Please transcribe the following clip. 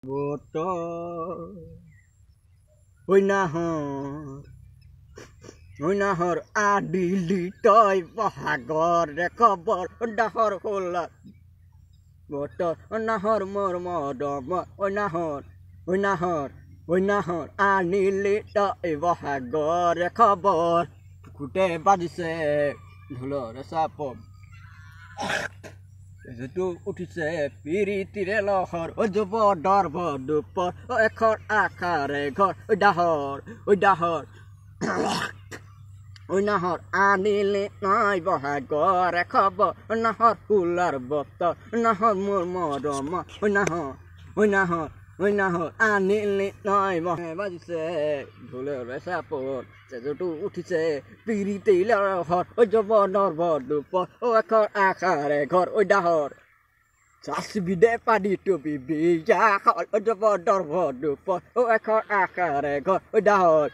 বতৰ ঐ নাহৰ আদিলি তই বহাগৰে খবৰ নাহৰ হোলা বতৰ নাহৰ মোৰ মৰম ঐ নাহৰ আনিলি তই বহাগৰে খবৰ কুকুটে বাজিছে ঢোলৰ চাপত যেটো উঠিছে পিৰিতিৰে লহৰ ঐ যুৱদৰ বদুপৰ এখন আশাৰে ঘৰ ঐ নাহৰ আনিলি নাই বহাগৰে খবৰ নাহৰ ফুলাৰ বতৰ নাহৰ মোৰ মৰম ঐ নাহৰ আনিলি নাই বাজিছে ঢোলৰ চাপত যেটো উঠিছে পিৰিতিৰে লহৰ ঐ যুৱদৰ বদুপৰ এখন আশাৰে ঘৰ ঐ চাচিবিদে পানী টুপি বিয়া ঐ যুৱদৰ বদুপৰ এখন আশাৰে ঘৰ ঐ নাহৰ